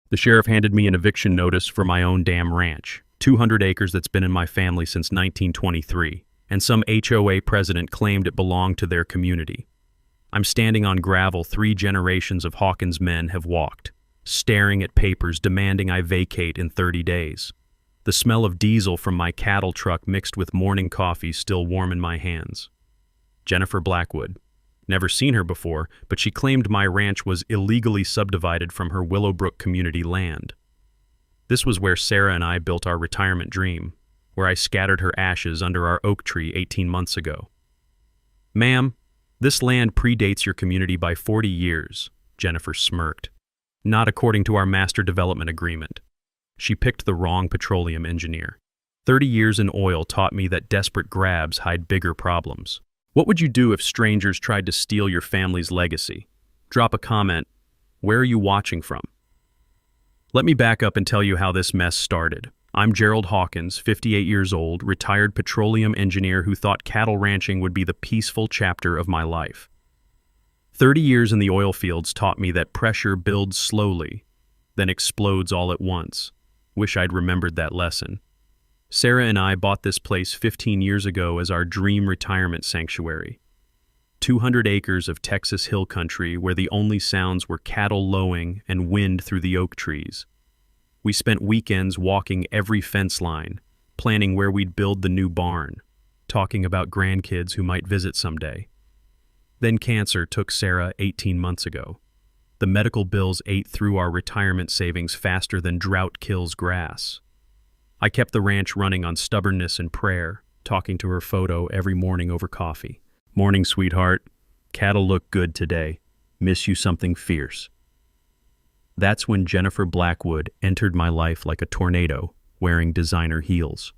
The sheriff handed me an eviction notice for my own damn ranch, 200 acres that's been in my family since 1923, and some HOA president claimed it belonged to their community. I'm standing on gravel 3 generations of Hawkins men have walked, staring at papers demanding I vacate in 30 days. The smell of diesel from my cattle truck mixed with morning coffee still warm in my hands. Jennifer Blackwood. Never seen her before, but she claimed my ranch was illegally subdivided from her Willowbrook community land. This was where Sarah and I built our retirement dream, where I scattered her ashes under our oak tree 18 months ago. Ma'am, this land predates your community by 40 years, Jennifer smirked. Not according to our master development agreement. She picked the wrong petroleum engineer. 30 years in oil taught me that desperate grabs hide bigger problems. What would you do if strangers tried to steal your family's legacy? Drop a comment. Where are you watching from? Let me back up and tell you how this mess started. I'm Gerald Hawkins, 58 years old, retired petroleum engineer who thought cattle ranching would be the peaceful chapter of my life. 30 years in the oil fields taught me that pressure builds slowly, then explodes all at once. Wish I'd remembered that lesson. Sarah and I bought this place 15 years ago as our dream retirement sanctuary. 200 acres of Texas hill country where the only sounds were cattle lowing and wind through the oak trees. We spent weekends walking every fence line, planning where we'd build the new barn, talking about grandkids who might visit someday. Then cancer took Sarah 18 months ago. The medical bills ate through our retirement savings faster than drought kills grass. I kept the ranch running on stubbornness and prayer, talking to her photo every morning over coffee. Morning, sweetheart. Cattle look good today. Miss you something fierce. That's when Jennifer Blackwood entered my life like a tornado, wearing designer heels.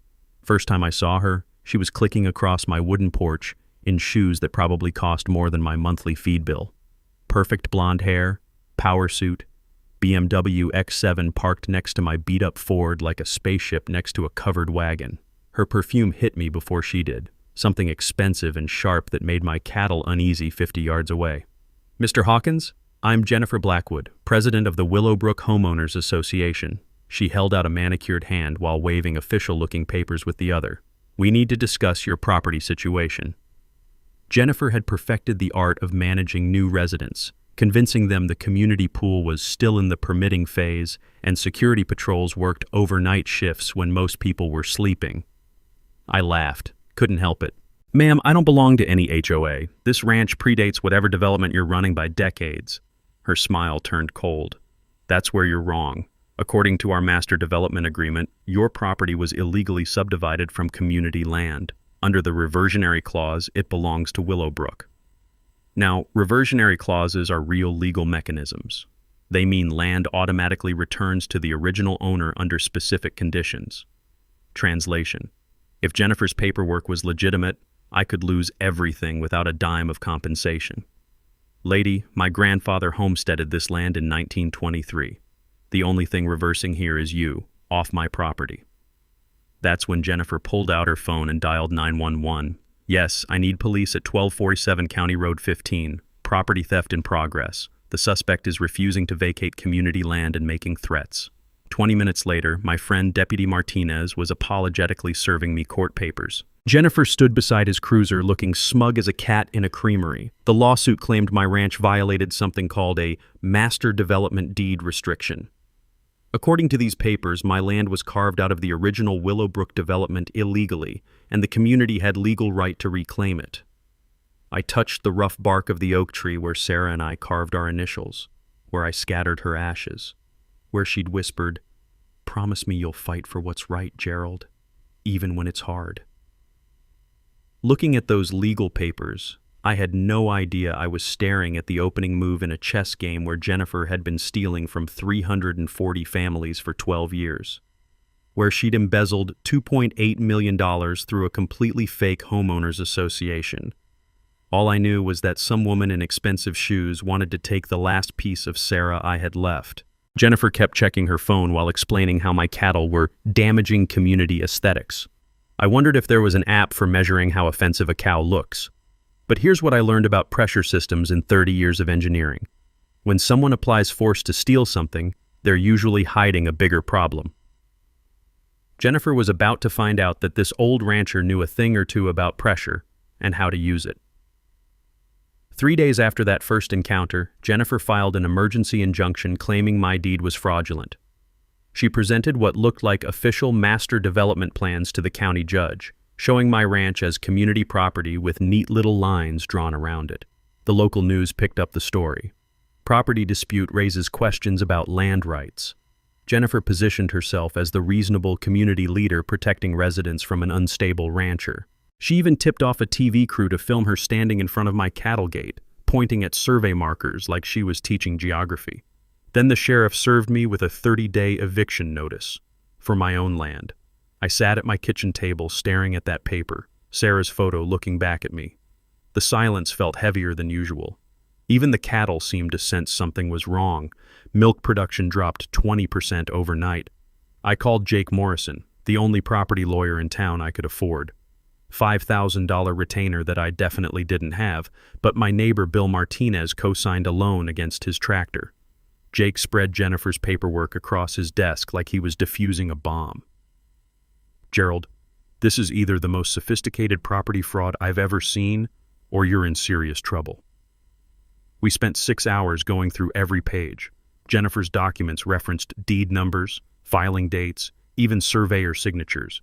First time I saw her, she was clicking across my wooden porch in shoes that probably cost more than my monthly feed bill. Perfect blonde hair, power suit, BMW X7 parked next to my beat-up Ford like a spaceship next to a covered wagon. Her perfume hit me before she did, something expensive and sharp that made my cattle uneasy 50 yards away. Mr. Hawkins, I'm Jennifer Blackwood, president of the Willowbrook Homeowners Association. She held out a manicured hand while waving official-looking papers with the other. We need to discuss your property situation. Jennifer had perfected the art of managing new residents, convincing them the community pool was still in the permitting phase and security patrols worked overnight shifts when most people were sleeping. I laughed. Couldn't help it. Ma'am, I don't belong to any HOA. This ranch predates whatever development you're running by decades. Her smile turned cold. That's where you're wrong. According to our master development agreement, your property was illegally subdivided from community land. Under the reversionary clause, it belongs to Willowbrook. Now, reversionary clauses are real legal mechanisms. They mean land automatically returns to the original owner under specific conditions. Translation: if Jennifer's paperwork was legitimate, I could lose everything without a dime of compensation. Lady, my grandfather homesteaded this land in 1923. The only thing reversing here is you, off my property. That's when Jennifer pulled out her phone and dialed 911. Yes, I need police at 1247 County Road 15. Property theft in progress. The suspect is refusing to vacate community land and making threats. 20 minutes later, my friend Deputy Martinez was apologetically serving me court papers. Jennifer stood beside his cruiser looking smug as a cat in a creamery. The lawsuit claimed my ranch violated something called a master development deed restriction. According to these papers, my land was carved out of the original Willowbrook development illegally, and the community had legal right to reclaim it. I touched the rough bark of the oak tree where Sarah and I carved our initials, where I scattered her ashes, where she'd whispered, "Promise me you'll fight for what's right, Gerald, even when it's hard." Looking at those legal papers, I had no idea I was staring at the opening move in a chess game where Jennifer had been stealing from 340 families for 12 years, where she'd embezzled $2.8 million through a completely fake homeowners association. All I knew was that some woman in expensive shoes wanted to take the last piece of Sarah I had left. Jennifer kept checking her phone while explaining how my cattle were damaging community aesthetics. I wondered if there was an app for measuring how offensive a cow looks. But here's what I learned about pressure systems in 30 years of engineering. When someone applies force to steal something, They're usually hiding a bigger problem. Jennifer was about to find out that this old rancher knew a thing or two about pressure and how to use it. 3 days after that first encounter, Jennifer filed an emergency injunction claiming my deed was fraudulent. She presented what looked like official master development plans to the county judge, showing my ranch as community property with neat little lines drawn around it. The local news picked up the story. Property dispute raises questions about land rights. Jennifer positioned herself as the reasonable community leader protecting residents from an unstable rancher. She even tipped off a TV crew to film her standing in front of my cattle gate, pointing at survey markers like she was teaching geography. Then the sheriff served me with a 30-day eviction notice for my own land. I sat at my kitchen table staring at that paper, Sarah's photo looking back at me. The silence felt heavier than usual. Even the cattle seemed to sense something was wrong. Milk production dropped 20% overnight. I called Jake Morrison, the only property lawyer in town I could afford. $5,000 retainer that I definitely didn't have, but my neighbor Bill Martinez co-signed a loan against his tractor. Jake spread Jennifer's paperwork across his desk like he was defusing a bomb. "Gerald, this is either the most sophisticated property fraud I've ever seen, or you're in serious trouble." We spent 6 hours going through every page. Jennifer's documents referenced deed numbers, filing dates, even surveyor signatures.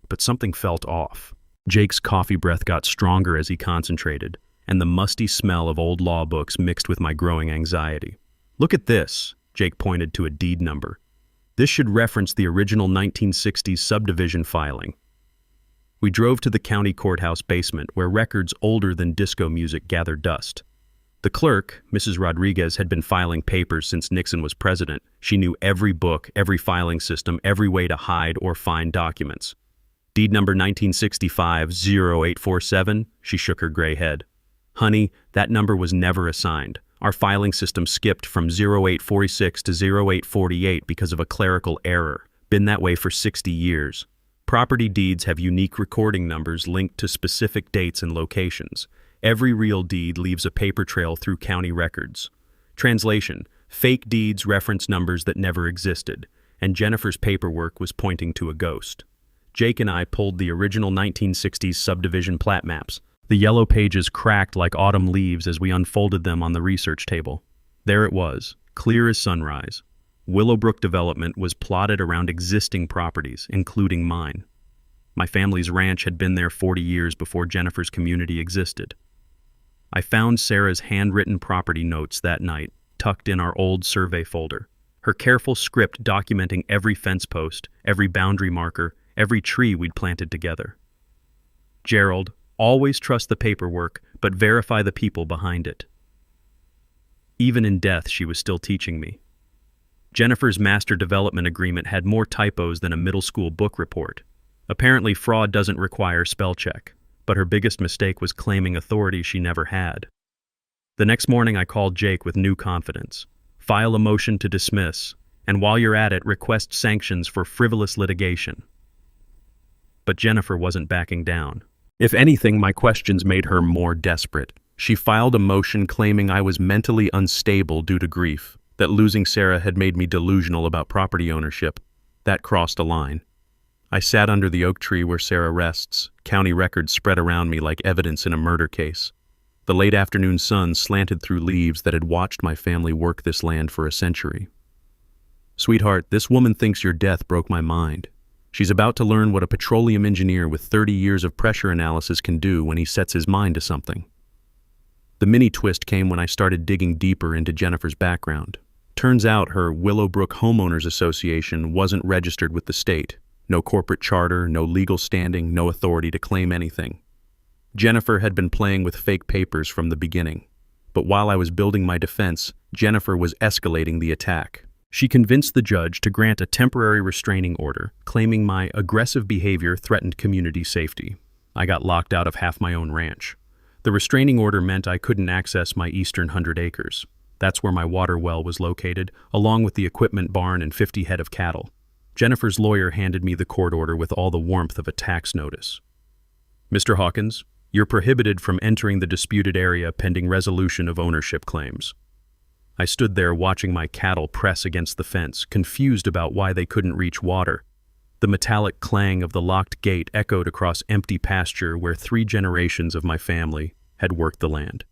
But something felt off. Jake's coffee breath got stronger as he concentrated, and the musty smell of old law books mixed with my growing anxiety. "Look at this," Jake pointed to a deed number. "This should reference the original 1960s subdivision filing." We drove to the county courthouse basement where records older than disco music gathered dust. The clerk, Mrs. Rodriguez, had been filing papers since Nixon was president. She knew every book, every filing system, every way to hide or find documents. "Deed number 1965-0847, she shook her gray head. "Honey, that number was never assigned. Our filing system skipped from 0846 to 0848 because of a clerical error. Been that way for 60 years. Property deeds have unique recording numbers linked to specific dates and locations. Every real deed leaves a paper trail through county records." Translation: fake deeds reference numbers that never existed, and Jennifer's paperwork was pointing to a ghost. Jake and I pulled the original 1960s subdivision plat maps. The yellow pages cracked like autumn leaves as we unfolded them on the research table. There it was, clear as sunrise. Willowbrook development was plotted around existing properties, including mine. My family's ranch had been there 40 years before Jennifer's community existed. I found Sarah's handwritten property notes that night, tucked in our old survey folder. Her careful script documenting every fence post, every boundary marker, every tree we'd planted together. "Gerald, always trust the paperwork, but verify the people behind it." Even in death, she was still teaching me. Jennifer's master development agreement had more typos than a middle school book report. Apparently, fraud doesn't require spell check, but her biggest mistake was claiming authority she never had. The next morning, I called Jake with new confidence. "File a motion to dismiss, and while you're at it, request sanctions for frivolous litigation." But Jennifer wasn't backing down. If anything, my questions made her more desperate. She filed a motion claiming I was mentally unstable due to grief, that losing Sarah had made me delusional about property ownership. That crossed a line. I sat under the oak tree where Sarah rests, county records spread around me like evidence in a murder case. The late afternoon sun slanted through leaves that had watched my family work this land for a century. "Sweetheart, this woman thinks your death broke my mind. She's about to learn what a petroleum engineer with 30 years of pressure analysis can do when he sets his mind to something." The mini twist came when I started digging deeper into Jennifer's background. Turns out her Willowbrook Homeowners Association wasn't registered with the state. No corporate charter, no legal standing, no authority to claim anything. Jennifer had been playing with fake papers from the beginning. But while I was building my defense, Jennifer was escalating the attack. She convinced the judge to grant a temporary restraining order, claiming my aggressive behavior threatened community safety. I got locked out of half my own ranch. The restraining order meant I couldn't access my eastern 100 acres. That's where my water well was located, along with the equipment barn and 50 head of cattle. Jennifer's lawyer handed me the court order with all the warmth of a tax notice. "Mr. Hawkins, you're prohibited from entering the disputed area pending resolution of ownership claims." I stood there watching my cattle press against the fence, confused about why they couldn't reach water. The metallic clang of the locked gate echoed across empty pasture where 3 generations of my family had worked the land.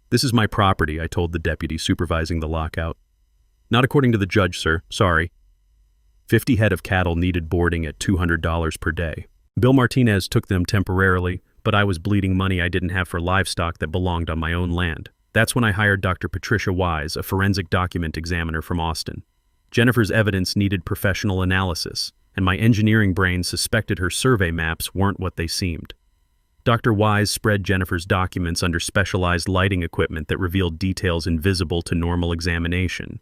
"This is my property," I told the deputy supervising the lockout. "Not according to the judge, sir. Sorry." 50 head of cattle needed boarding at $200 per day. Bill Martinez took them temporarily, but I was bleeding money I didn't have for livestock that belonged on my own land. That's when I hired Dr. Patricia Wise, a forensic document examiner from Austin. Jennifer's evidence needed professional analysis, and my engineering brain suspected her survey maps weren't what they seemed. Dr. Wise spread Jennifer's documents under specialized lighting equipment that revealed details invisible to normal examination.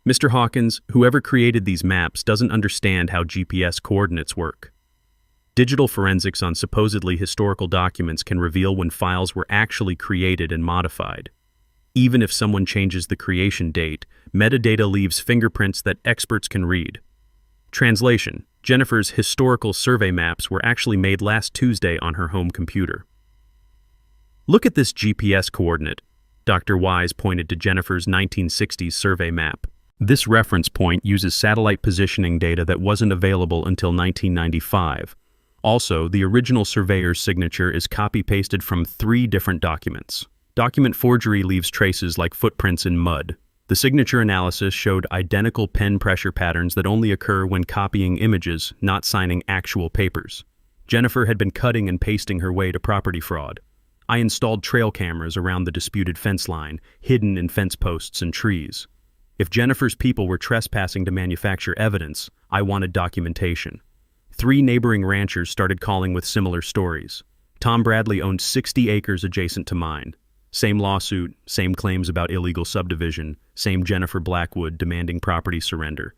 "Mr. Hawkins, whoever created these maps doesn't understand how GPS coordinates work. Digital forensics on supposedly historical documents can reveal when files were actually created and modified. Even if someone changes the creation date, metadata leaves fingerprints that experts can read." Translation: Jennifer's historical survey maps were actually made last Tuesday on her home computer. "Look at this GPS coordinate." Dr. Wise pointed to Jennifer's 1960s survey map. "This reference point uses satellite positioning data that wasn't available until 1995. Also, the original surveyor's signature is copy-pasted from 3 different documents. Document forgery leaves traces like footprints in mud. The signature analysis showed identical pen pressure patterns that only occur when copying images, not signing actual papers. Jennifer had been cutting and pasting her way to property fraud. I installed trail cameras around the disputed fence line, hidden in fence posts and trees. If Jennifer's people were trespassing to manufacture evidence, I wanted documentation. 3 neighboring ranchers started calling with similar stories. Tom Bradley owned 60 acres adjacent to mine. Same lawsuit, same claims about illegal subdivision, same Jennifer Blackwood demanding property surrender.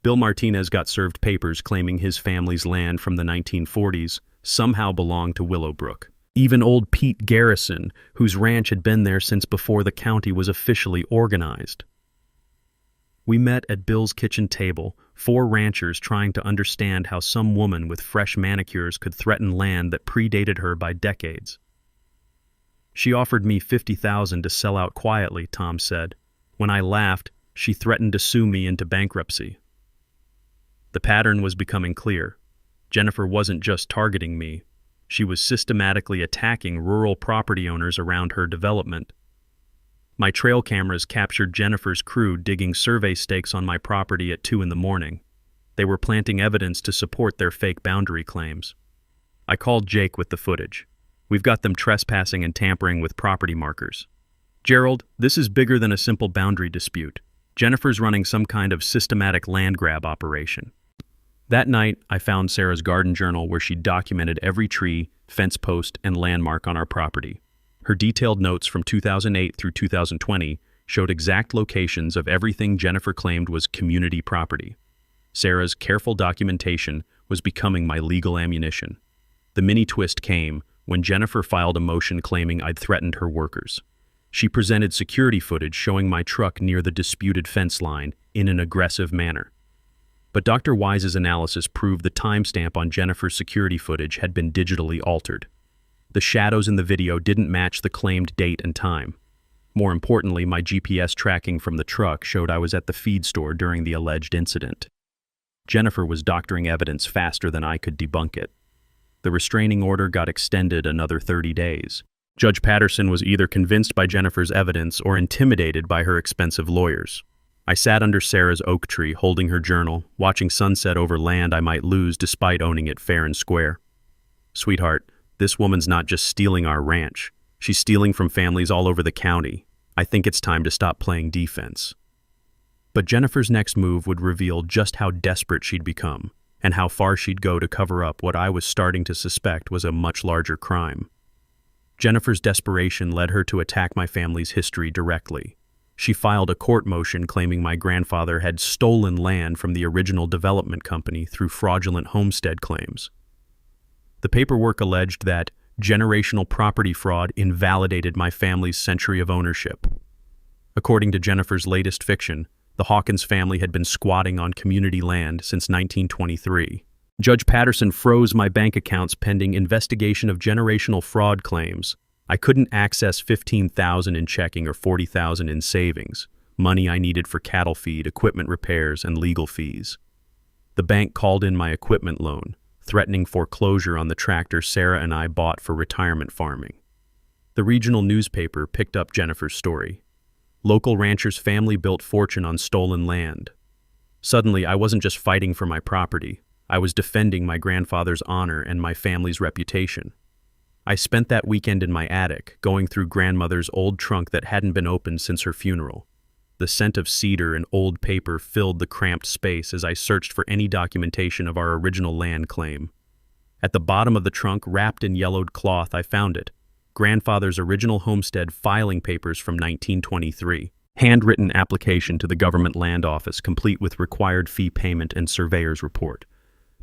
Bill Martinez got served papers claiming his family's land from the 1940s somehow belonged to Willowbrook. Even old Pete Garrison, whose ranch had been there since before the county was officially organized. We met at Bill's kitchen table, 4 ranchers trying to understand how some woman with fresh manicures could threaten land that predated her by decades. "She offered me $50,000 to sell out quietly," Tom said. "When I laughed, she threatened to sue me into bankruptcy." The pattern was becoming clear. Jennifer wasn't just targeting me. She was systematically attacking rural property owners around her development. My trail cameras captured Jennifer's crew digging survey stakes on my property at 2 in the morning. They were planting evidence to support their fake boundary claims. I called Jake with the footage. "We've got them trespassing and tampering with property markers." "Gerald, this is bigger than a simple boundary dispute. Jennifer's running some kind of systematic land grab operation." That night, I found Sarah's garden journal where she documented every tree, fence post, and landmark on our property. Her detailed notes from 2008 through 2020 showed exact locations of everything Jennifer claimed was community property. Sarah's careful documentation was becoming my legal ammunition. The mini twist came when Jennifer filed a motion claiming I'd threatened her workers. She presented security footage showing my truck near the disputed fence line in an aggressive manner. But Dr. Wise's analysis proved the timestamp on Jennifer's security footage had been digitally altered. The shadows in the video didn't match the claimed date and time. More importantly, my GPS tracking from the truck showed I was at the feed store during the alleged incident. Jennifer was doctoring evidence faster than I could debunk it. The restraining order got extended another 30 days. Judge Patterson was either convinced by Jennifer's evidence or intimidated by her expensive lawyers. I sat under Sarah's oak tree, holding her journal, watching sunset over land I might lose despite owning it fair and square. "Sweetheart, this woman's not just stealing our ranch. She's stealing from families all over the county. I think it's time to stop playing defense." But Jennifer's next move would reveal just how desperate she'd become, and how far she'd go to cover up what I was starting to suspect was a much larger crime. Jennifer's desperation led her to attack my family's history directly. She filed a court motion claiming my grandfather had stolen land from the original development company through fraudulent homestead claims. The paperwork alleged that generational property fraud invalidated my family's century of ownership. According to Jennifer's latest fiction, the Hawkins family had been squatting on community land since 1923. Judge Patterson froze my bank accounts pending investigation of generational fraud claims. I couldn't access $15,000 in checking or $40,000 in savings, money I needed for cattle feed, equipment repairs, and legal fees. The bank called in my equipment loan, threatening foreclosure on the tractor Sarah and I bought for retirement farming. The regional newspaper picked up Jennifer's story. Local rancher's family built fortune on stolen land. Suddenly, I wasn't just fighting for my property. I was defending my grandfather's honor and my family's reputation. I spent that weekend in my attic, going through grandmother's old trunk that hadn't been opened since her funeral. The scent of cedar and old paper filled the cramped space as I searched for any documentation of our original land claim. At the bottom of the trunk, wrapped in yellowed cloth, I found it. Grandfather's original homestead filing papers from 1923. Handwritten application to the government land office, complete with required fee payment and surveyor's report.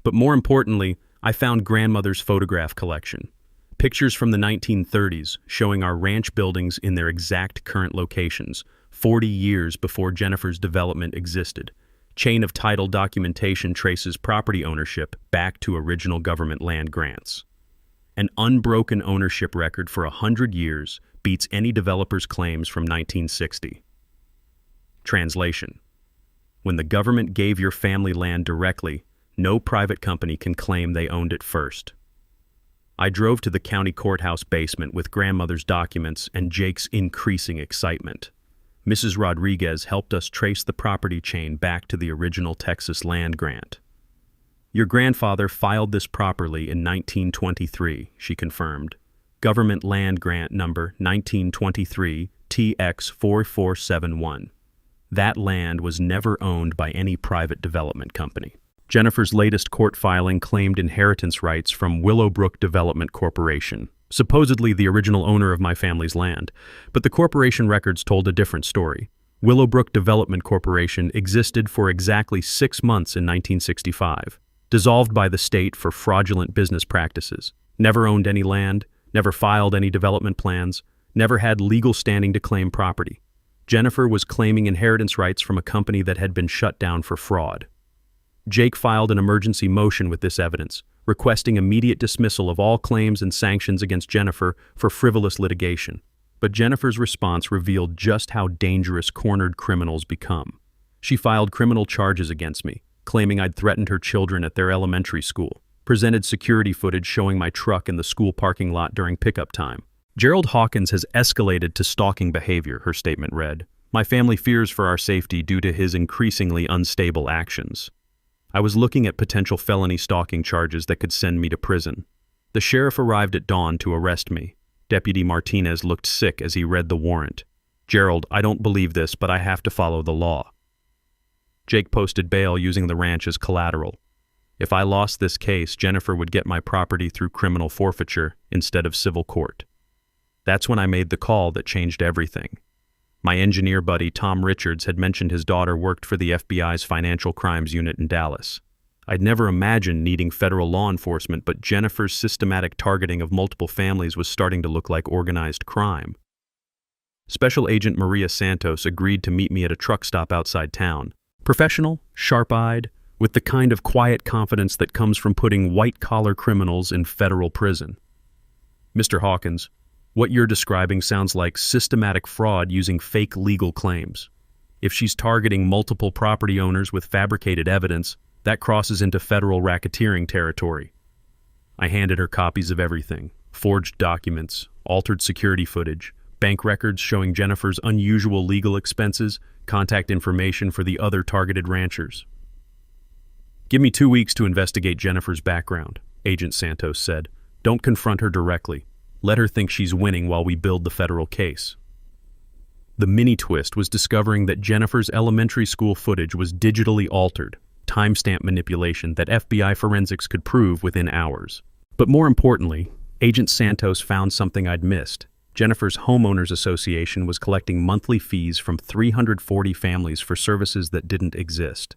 But more importantly, I found grandmother's photograph collection. Pictures from the 1930s showing our ranch buildings in their exact current locations, 40 years before Jennifer's development existed. Chain of title documentation traces property ownership back to original government land grants. An unbroken ownership record for 100 years beats any developer's claims from 1960. Translation: when the government gave your family land directly, no private company can claim they owned it first. I drove to the county courthouse basement with grandmother's documents and Jake's increasing excitement. Mrs. Rodriguez helped us trace the property chain back to the original Texas land grant. Your grandfather filed this properly in 1923, she confirmed. Government land grant number 1923 TX4471. That land was never owned by any private development company. Jennifer's latest court filing claimed inheritance rights from Willowbrook Development Corporation, supposedly the original owner of my family's land, but the corporation records told a different story. Willowbrook Development Corporation existed for exactly 6 months in 1965, dissolved by the state for fraudulent business practices, never owned any land, never filed any development plans, never had legal standing to claim property. Jennifer was claiming inheritance rights from a company that had been shut down for fraud. Jake filed an emergency motion with this evidence, requesting immediate dismissal of all claims and sanctions against Jennifer for frivolous litigation. But Jennifer's response revealed just how dangerous cornered criminals become. She filed criminal charges against me, claiming I'd threatened her children at their elementary school, presented security footage showing my truck in the school parking lot during pickup time. Gerald Hawkins has escalated to stalking behavior, her statement read. My family fears for our safety due to his increasingly unstable actions. I was looking at potential felony stalking charges that could send me to prison. The sheriff arrived at dawn to arrest me. Deputy Martinez looked sick as he read the warrant. Gerald, I don't believe this, but I have to follow the law. Jake posted bail using the ranch as collateral. If I lost this case, Jennifer would get my property through criminal forfeiture instead of civil court. That's when I made the call that changed everything. My engineer buddy Tom Richards had mentioned his daughter worked for the FBI's Financial Crimes Unit in Dallas. I'd never imagined needing federal law enforcement, but Jennifer's systematic targeting of multiple families was starting to look like organized crime. Special Agent Maria Santos agreed to meet me at a truck stop outside town. Professional, sharp-eyed, with the kind of quiet confidence that comes from putting white-collar criminals in federal prison. Mr. Hawkins, what you're describing sounds like systematic fraud using fake legal claims. If she's targeting multiple property owners with fabricated evidence, that crosses into federal racketeering territory. I handed her copies of everything: forged documents, altered security footage, bank records showing Jennifer's unusual legal expenses, contact information for the other targeted ranchers. Give me 2 weeks to investigate Jennifer's background, Agent Santos said. Don't confront her directly. Let her think she's winning while we build the federal case. The mini-twist was discovering that Jennifer's elementary school footage was digitally altered, timestamp manipulation that FBI forensics could prove within hours. But more importantly, Agent Santos found something I'd missed. Jennifer's homeowners association was collecting monthly fees from 340 families for services that didn't exist.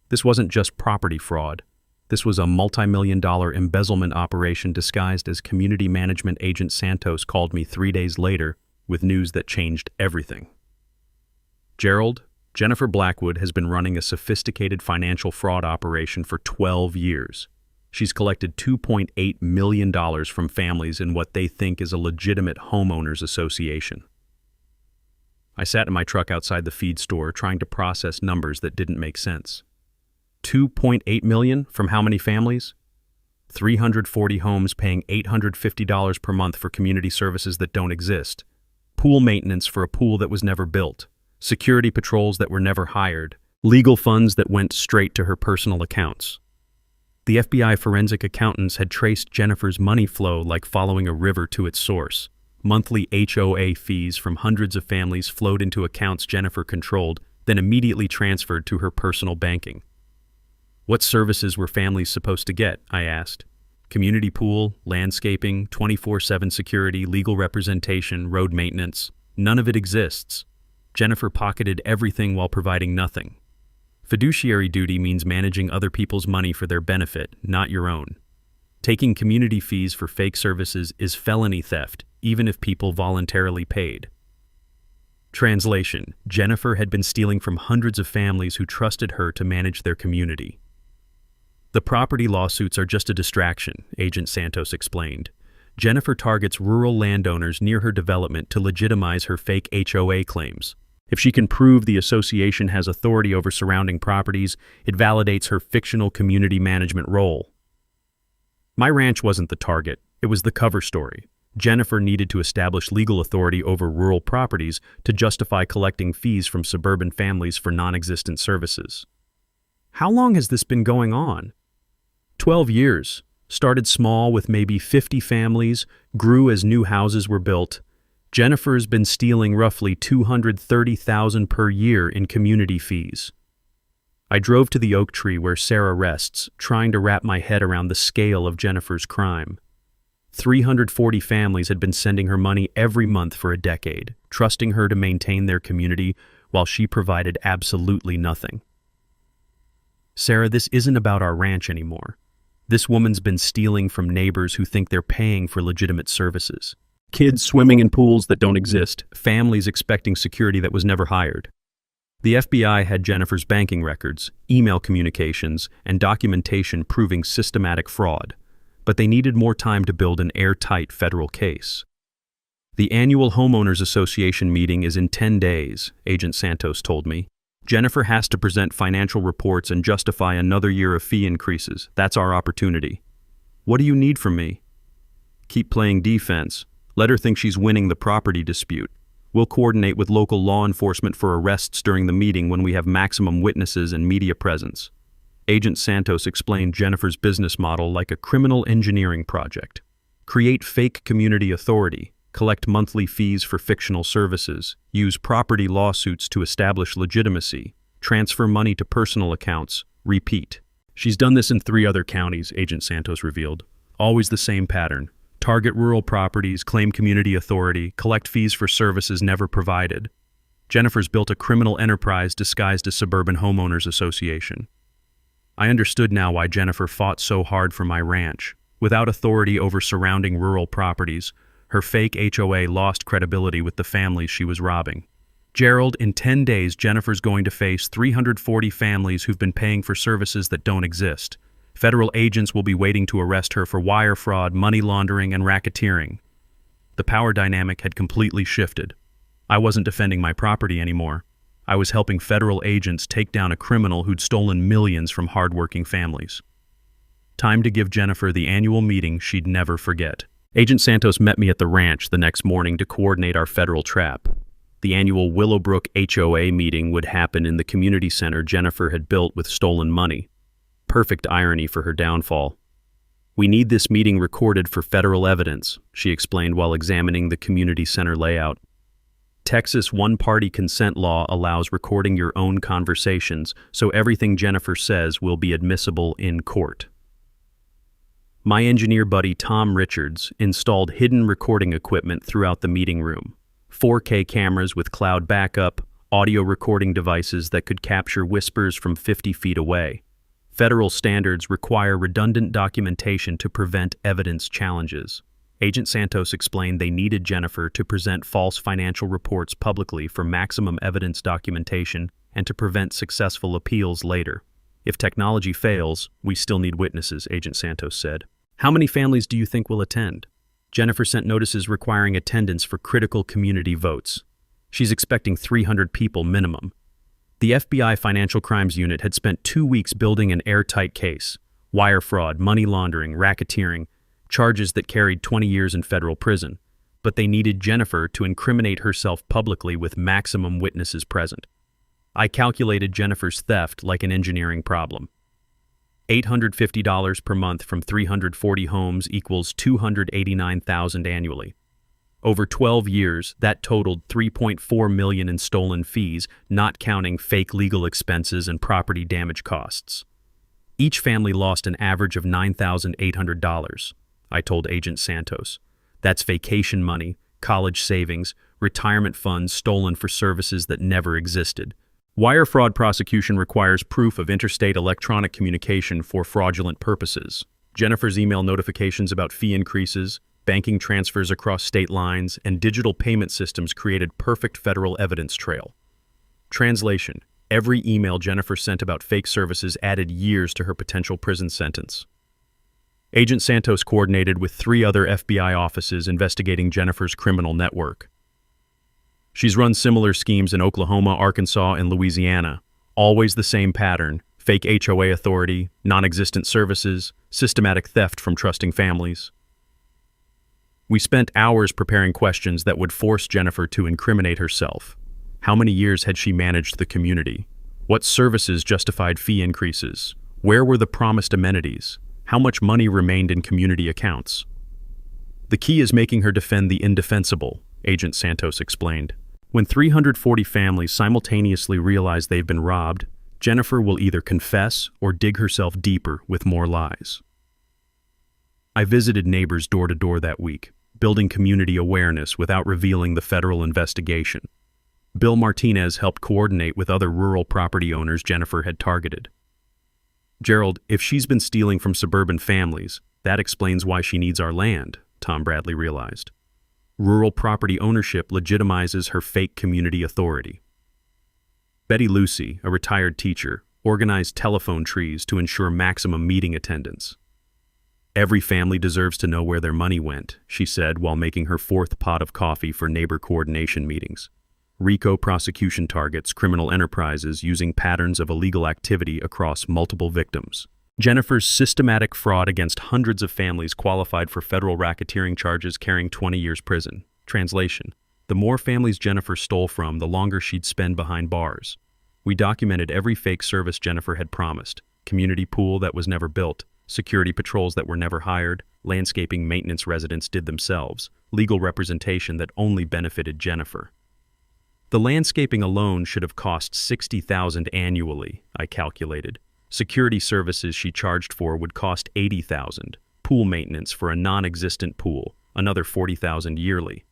This wasn't just property fraud. This was a multi-million-dollar embezzlement operation disguised as community management. Agent Santos called me 3 days later with news that changed everything. Gerald, Jennifer Blackwood has been running a sophisticated financial fraud operation for 12 years. She's collected $2.8 million from families in what they think is a legitimate homeowners association. I sat in my truck outside the feed store trying to process numbers that didn't make sense. $2.8 million from how many families? 340 homes paying $850 per month for community services that don't exist. Pool maintenance for a pool that was never built. Security patrols that were never hired. Legal funds that went straight to her personal accounts. The FBI forensic accountants had traced Jennifer's money flow like following a river to its source. Monthly HOA fees from hundreds of families flowed into accounts Jennifer controlled, then immediately transferred to her personal banking. What services were families supposed to get? I asked. Community pool, landscaping, 24/7 security, legal representation, road maintenance. None of it exists. Jennifer pocketed everything while providing nothing. Fiduciary duty means managing other people's money for their benefit, not your own. Taking community fees for fake services is felony theft, even if people voluntarily paid. Translation: Jennifer had been stealing from hundreds of families who trusted her to manage their community. The property lawsuits are just a distraction, Agent Santos explained. Jennifer targets rural landowners near her development to legitimize her fake HOA claims. If she can prove the association has authority over surrounding properties, it validates her fictional community management role. My ranch wasn't the target, it was the cover story. Jennifer needed to establish legal authority over rural properties to justify collecting fees from suburban families for non-existent services. How long has this been going on? 12 years. Started small with maybe 50 families, grew as new houses were built. Jennifer's been stealing roughly $230,000 per year in community fees. I drove to the oak tree where Sarah rests, trying to wrap my head around the scale of Jennifer's crime. 340 families had been sending her money every month for a decade, trusting her to maintain their community while she provided absolutely nothing. Sarah, this isn't about our ranch anymore. This woman's been stealing from neighbors who think they're paying for legitimate services. Kids swimming in pools that don't exist, families expecting security that was never hired. The FBI had Jennifer's banking records, email communications, and documentation proving systematic fraud, but they needed more time to build an airtight federal case. The annual Homeowners Association meeting is in 10 days, Agent Santos told me. Jennifer has to present financial reports and justify another year of fee increases. That's our opportunity. What do you need from me? Keep playing defense. Let her think she's winning the property dispute. We'll coordinate with local law enforcement for arrests during the meeting when we have maximum witnesses and media presence. Agent Santos explained Jennifer's business model like a criminal engineering project. Create fake community authority, collect monthly fees for fictional services, use property lawsuits to establish legitimacy, transfer money to personal accounts, repeat. She's done this in 3 other counties, Agent Santos revealed. Always the same pattern. Target rural properties, claim community authority, collect fees for services never provided. Jennifer's built a criminal enterprise disguised as Suburban Homeowners Association. I understood now why Jennifer fought so hard for my ranch. Without authority over surrounding rural properties, her fake HOA lost credibility with the families she was robbing. Gerald, in 10 days, Jennifer's going to face 340 families who've been paying for services that don't exist. Federal agents will be waiting to arrest her for wire fraud, money laundering, and racketeering. The power dynamic had completely shifted. I wasn't defending my property anymore. I was helping federal agents take down a criminal who'd stolen millions from hardworking families. Time to give Jennifer the annual meeting she'd never forget. Agent Santos met me at the ranch the next morning to coordinate our federal trap. The annual Willowbrook HOA meeting would happen in the community center Jennifer had built with stolen money. Perfect irony for her downfall. We need this meeting recorded for federal evidence, she explained while examining the community center layout. Texas one-party consent law allows recording your own conversations, so everything Jennifer says will be admissible in court. My engineer buddy Tom Richards installed hidden recording equipment throughout the meeting room. 4K cameras with cloud backup, audio recording devices that could capture whispers from 50 feet away. Federal standards require redundant documentation to prevent evidence challenges. Agent Santos explained they needed Jennifer to present false financial reports publicly for maximum evidence documentation and to prevent successful appeals later. If technology fails, we still need witnesses, Agent Santos said. How many families do you think will attend? Jennifer sent notices requiring attendance for critical community votes. She's expecting 300 people minimum. The FBI Financial Crimes Unit had spent 2 weeks building an airtight case. Wire fraud, money laundering, racketeering, charges that carried 20 years in federal prison. But they needed Jennifer to incriminate herself publicly with maximum witnesses present. I calculated Jennifer's theft like an engineering problem. $850 per month from 340 homes equals $289,000 annually. Over 12 years, that totaled $3.4 million in stolen fees, not counting fake legal expenses and property damage costs. Each family lost an average of $9,800, I told Agent Santos. That's vacation money, college savings, retirement funds stolen for services that never existed. Wire fraud prosecution requires proof of interstate electronic communication for fraudulent purposes. Jennifer's email notifications about fee increases, banking transfers across state lines, and digital payment systems created perfect federal evidence trail. Translation: every email Jennifer sent about fake services added years to her potential prison sentence. Agent Santos coordinated with 3 other FBI offices investigating Jennifer's criminal network. She's run similar schemes in Oklahoma, Arkansas, and Louisiana. Always the same pattern: fake HOA authority, non-existent services, systematic theft from trusting families. We spent hours preparing questions that would force Jennifer to incriminate herself. How many years had she managed the community? What services justified fee increases? Where were the promised amenities? How much money remained in community accounts? The key is making her defend the indefensible, Agent Santos explained. When 340 families simultaneously realize they've been robbed, Jennifer will either confess or dig herself deeper with more lies. I visited neighbors door to door that week, building community awareness without revealing the federal investigation. Bill Martinez helped coordinate with other rural property owners Jennifer had targeted. Gerald, if she's been stealing from suburban families, that explains why she needs our land, Tom Bradley realized. Rural property ownership legitimizes her fake community authority. Betty Lucy, a retired teacher, organized telephone trees to ensure maximum meeting attendance. Every family deserves to know where their money went, she said while making her 4th pot of coffee for neighbor coordination meetings. RICO prosecution targets criminal enterprises using patterns of illegal activity across multiple victims. Jennifer's systematic fraud against hundreds of families qualified for federal racketeering charges carrying 20 years prison. Translation: the more families Jennifer stole from, the longer she'd spend behind bars. We documented every fake service Jennifer had promised: community pool that was never built, security patrols that were never hired, landscaping maintenance residents did themselves, legal representation that only benefited Jennifer. The landscaping alone should have cost $60,000 annually, I calculated. Security services she charged for would cost $80,000. Pool maintenance for a non-existent pool, another $40,000 yearly.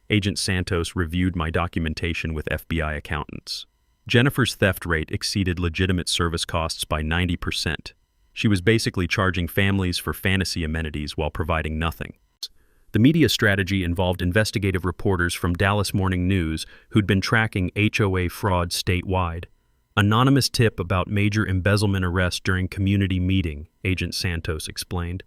Agent Santos reviewed my documentation with FBI accountants. Jennifer's theft rate exceeded legitimate service costs by 90%. She was basically charging families for fantasy amenities while providing nothing. The media strategy involved investigative reporters from Dallas Morning News who'd been tracking HOA fraud statewide. Anonymous tip about major embezzlement arrest during community meeting, Agent Santos explained.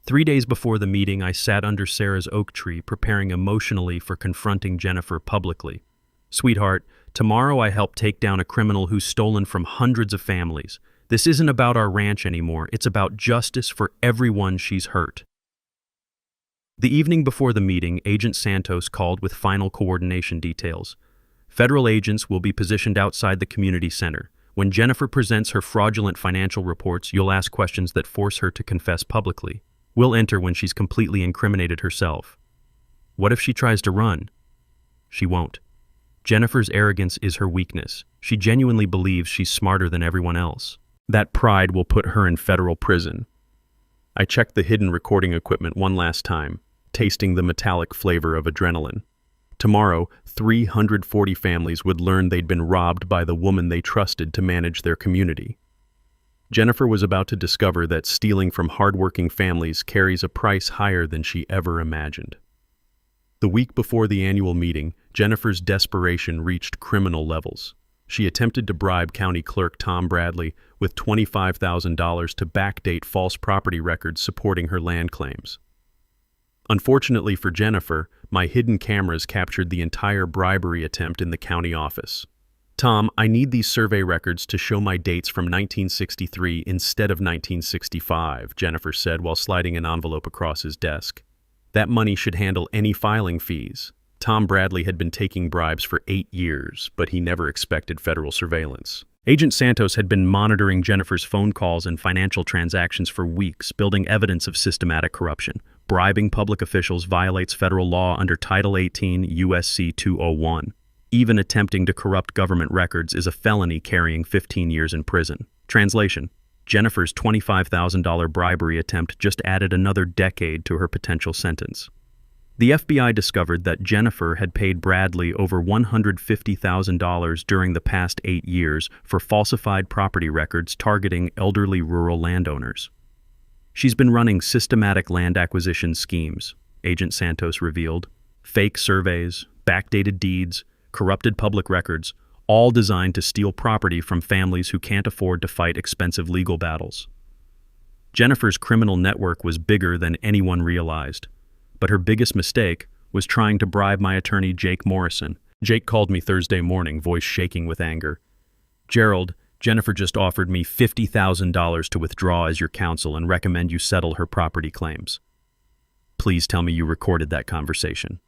3 days before the meeting, I sat under Sarah's oak tree preparing emotionally for confronting Jennifer publicly. Sweetheart, tomorrow I help take down a criminal who's stolen from hundreds of families. This isn't about our ranch anymore. It's about justice for everyone she's hurt. The evening before the meeting, Agent Santos called with final coordination details. Federal agents will be positioned outside the community center. When Jennifer presents her fraudulent financial reports, you'll ask questions that force her to confess publicly. We'll enter when she's completely incriminated herself. What if she tries to run? She won't. Jennifer's arrogance is her weakness. She genuinely believes she's smarter than everyone else. That pride will put her in federal prison. I checked the hidden recording equipment one last time, tasting the metallic flavor of adrenaline. Tomorrow, 340 families would learn they'd been robbed by the woman they trusted to manage their community. Jennifer was about to discover that stealing from hardworking families carries a price higher than she ever imagined. The week before the annual meeting, Jennifer's desperation reached criminal levels. She attempted to bribe County Clerk Tom Bradley with $25,000 to backdate false property records supporting her land claims. Unfortunately for Jennifer, my hidden cameras captured the entire bribery attempt in the county office. "Tom, I need these survey records to show my dates from 1963 instead of 1965, Jennifer said while sliding an envelope across his desk. That money should handle any filing fees. Tom Bradley had been taking bribes for 8 years, but he never expected federal surveillance. Agent Santos had been monitoring Jennifer's phone calls and financial transactions for weeks, building evidence of systematic corruption. Bribing public officials violates federal law under Title 18 U.S.C. 201. Even attempting to corrupt government records is a felony carrying 15 years in prison. Translation: Jennifer's $25,000 bribery attempt just added another decade to her potential sentence. The FBI discovered that Jennifer had paid Bradley over $150,000 during the past 8 years for falsified property records targeting elderly rural landowners. She's been running systematic land acquisition schemes, Agent Santos revealed. Fake surveys, backdated deeds, corrupted public records, all designed to steal property from families who can't afford to fight expensive legal battles. Jennifer's criminal network was bigger than anyone realized. But her biggest mistake was trying to bribe my attorney, Jake Morrison. Jake called me Thursday morning, voice shaking with anger. "Gerald, Jennifer just offered me $50,000 to withdraw as your counsel and recommend you settle her property claims. Please tell me you recorded that conversation."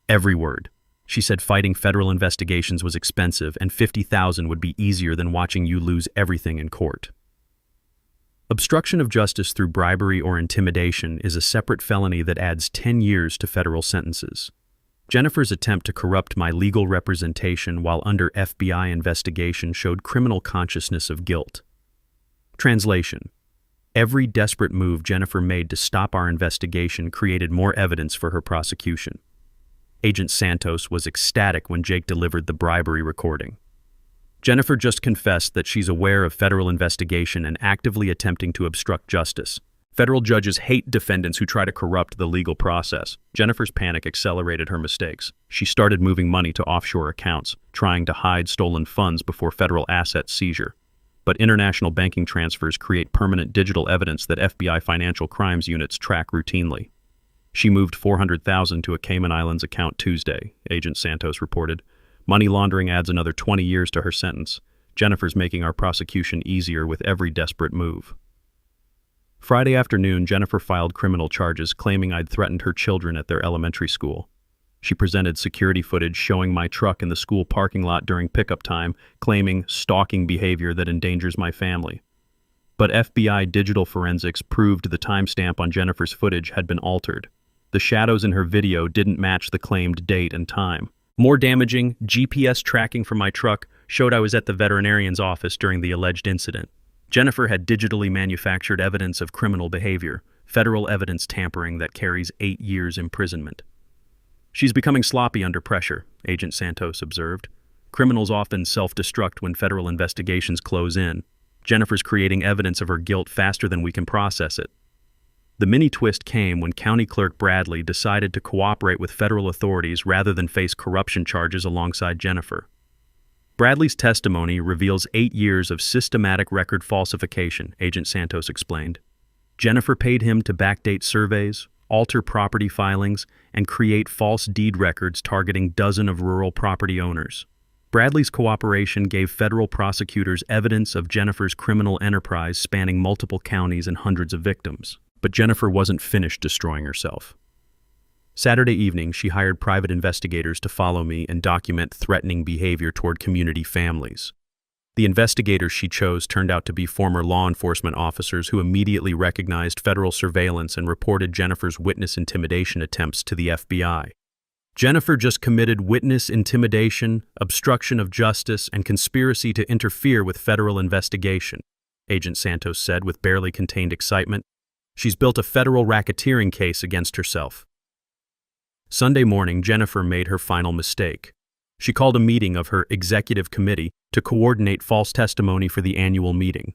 Every word. She said fighting federal investigations was expensive and $50,000 would be easier than watching you lose everything in court. Obstruction of justice through bribery or intimidation is a separate felony that adds 10 years to federal sentences. Jennifer's attempt to corrupt my legal representation while under FBI investigation showed criminal consciousness of guilt. Translation: Every desperate move Jennifer made to stop our investigation created more evidence for her prosecution. Agent Santos was ecstatic when Jake delivered the bribery recording. Jennifer just confessed that she's aware of federal investigation and actively attempting to obstruct justice. Federal judges hate defendants who try to corrupt the legal process. Jennifer's panic accelerated her mistakes. She started moving money to offshore accounts, trying to hide stolen funds before federal asset seizure. But international banking transfers create permanent digital evidence that FBI financial crimes units track routinely. She moved $400,000 to a Cayman Islands account Tuesday, Agent Santos reported. Money laundering adds another 20 years to her sentence. Jennifer's making our prosecution easier with every desperate move. Friday afternoon, Jennifer filed criminal charges claiming I'd threatened her children at their elementary school. She presented security footage showing my truck in the school parking lot during pickup time, claiming stalking behavior that endangers my family. But FBI digital forensics proved the timestamp on Jennifer's footage had been altered. The shadows in her video didn't match the claimed date and time. More damaging, GPS tracking from my truck showed I was at the veterinarian's office during the alleged incident. Jennifer had digitally manufactured evidence of criminal behavior, federal evidence tampering that carries 8 years imprisonment. She's becoming sloppy under pressure, Agent Santos observed. Criminals often self-destruct when federal investigations close in. Jennifer's creating evidence of her guilt faster than we can process it. The mini-twist came when County Clerk Bradley decided to cooperate with federal authorities rather than face corruption charges alongside Jennifer. Bradley's testimony reveals 8 years of systematic record falsification, Agent Santos explained. Jennifer paid him to backdate surveys, alter property filings, and create false deed records targeting dozens of rural property owners. Bradley's cooperation gave federal prosecutors evidence of Jennifer's criminal enterprise spanning multiple counties and hundreds of victims. But Jennifer wasn't finished destroying herself. Saturday evening, she hired private investigators to follow me and document threatening behavior toward community families. The investigators she chose turned out to be former law enforcement officers who immediately recognized federal surveillance and reported Jennifer's witness intimidation attempts to the FBI. Jennifer just committed witness intimidation, obstruction of justice, and conspiracy to interfere with federal investigation, Agent Santos said with barely contained excitement. She's built a federal racketeering case against herself. Sunday morning, Jennifer made her final mistake. She called a meeting of her executive committee to coordinate false testimony for the annual meeting.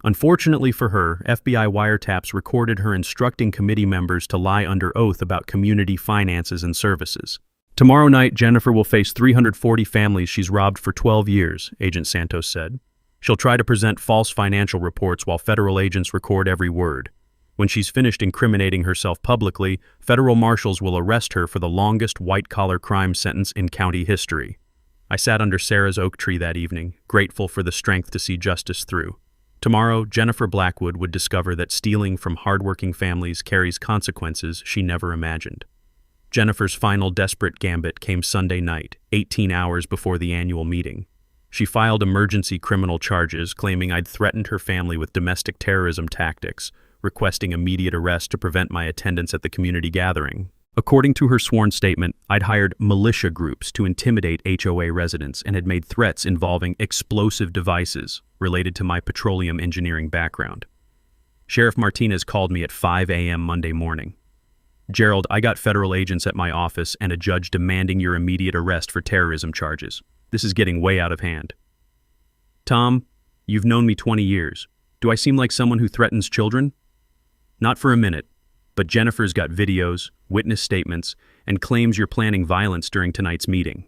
Unfortunately for her, FBI wiretaps recorded her instructing committee members to lie under oath about community finances and services. Tomorrow night, Jennifer will face 340 families she's robbed for 12 years, Agent Santos said. She'll try to present false financial reports while federal agents record every word. When she's finished incriminating herself publicly, federal marshals will arrest her for the longest white-collar crime sentence in county history. I sat under Sarah's oak tree that evening, grateful for the strength to see justice through. Tomorrow, Jennifer Blackwood would discover that stealing from hardworking families carries consequences she never imagined. Jennifer's final desperate gambit came Sunday night, 18 hours before the annual meeting. She filed emergency criminal charges claiming I'd threatened her family with domestic terrorism tactics, requesting immediate arrest to prevent my attendance at the community gathering. According to her sworn statement, I'd hired militia groups to intimidate HOA residents and had made threats involving explosive devices related to my petroleum engineering background. Sheriff Martinez called me at 5 a.m. Monday morning. "Gerald, I got federal agents at my office and a judge demanding your immediate arrest for terrorism charges. This is getting way out of hand." "Tom, you've known me 20 years. Do I seem like someone who threatens children?" "Not for a minute, but Jennifer's got videos, witness statements, and claims you're planning violence during tonight's meeting."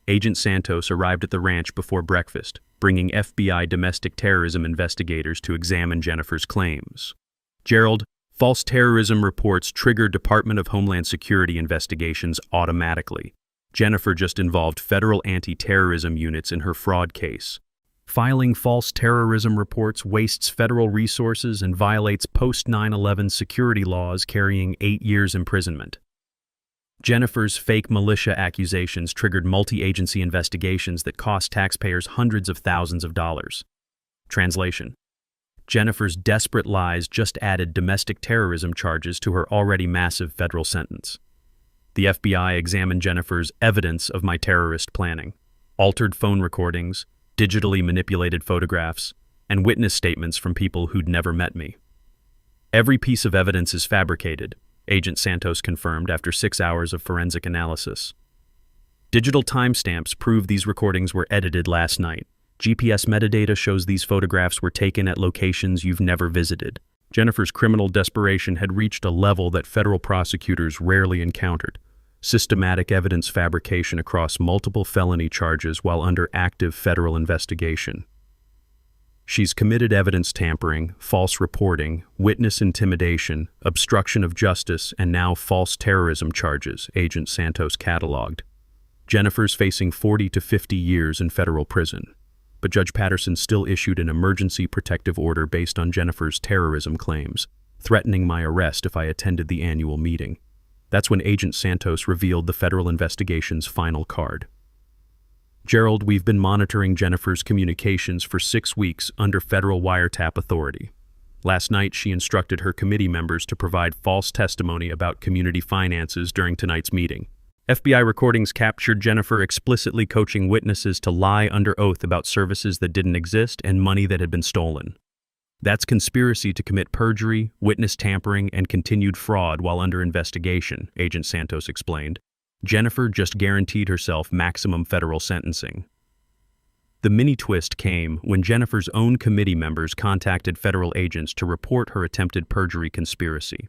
Agent Santos arrived at the ranch before breakfast, bringing FBI domestic terrorism investigators to examine Jennifer's claims. "Gerald, false terrorism reports trigger Department of Homeland Security investigations automatically. Jennifer just involved federal anti-terrorism units in her fraud case. Filing false terrorism reports wastes federal resources and violates post-9/11 security laws carrying 8 years imprisonment." Jennifer's fake militia accusations triggered multi-agency investigations that cost taxpayers hundreds of thousands of dollars. Translation: Jennifer's desperate lies just added domestic terrorism charges to her already massive federal sentence. The FBI examined Jennifer's evidence of my terrorist planning: altered phone recordings, digitally manipulated photographs, and witness statements from people who'd never met me. "Every piece of evidence is fabricated," Agent Santos confirmed after 6 hours of forensic analysis. "Digital timestamps prove these recordings were edited last night. GPS metadata shows these photographs were taken at locations you've never visited." Jennifer's criminal desperation had reached a level that federal prosecutors rarely encountered: systematic evidence fabrication across multiple felony charges while under active federal investigation. She's committed evidence tampering, false reporting, witness intimidation, obstruction of justice, and now false terrorism charges, Agent Santos cataloged. Jennifer's facing 40 to 50 years in federal prison, but Judge Patterson still issued an emergency protective order based on Jennifer's terrorism claims, threatening my arrest if I attended the annual meeting. That's when Agent Santos revealed the federal investigation's final card. "Gerald, we've been monitoring Jennifer's communications for 6 weeks under federal wiretap authority. Last night, she instructed her committee members to provide false testimony about community finances during tonight's meeting. FBI recordings captured Jennifer explicitly coaching witnesses to lie under oath about services that didn't exist and money that had been stolen. That's conspiracy to commit perjury, witness tampering, and continued fraud while under investigation," Agent Santos explained. "Jennifer just guaranteed herself maximum federal sentencing." The mini-twist came when Jennifer's own committee members contacted federal agents to report her attempted perjury conspiracy.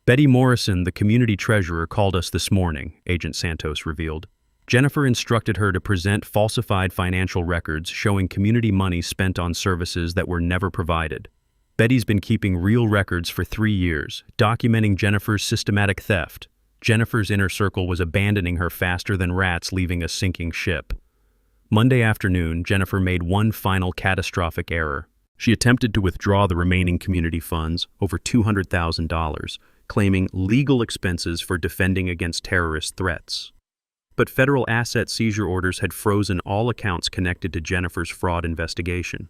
"Betty Morrison, the community treasurer, called us this morning," Agent Santos revealed. "Jennifer instructed her to present falsified financial records showing community money spent on services that were never provided. Betty's been keeping real records for 3 years, documenting Jennifer's systematic theft. Jennifer's inner circle was abandoning her faster than rats leaving a sinking ship." Monday afternoon, Jennifer made one final catastrophic error. She attempted to withdraw the remaining community funds, over $200,000, claiming legal expenses for defending against terrorist threats. But federal asset seizure orders had frozen all accounts connected to Jennifer's fraud investigation.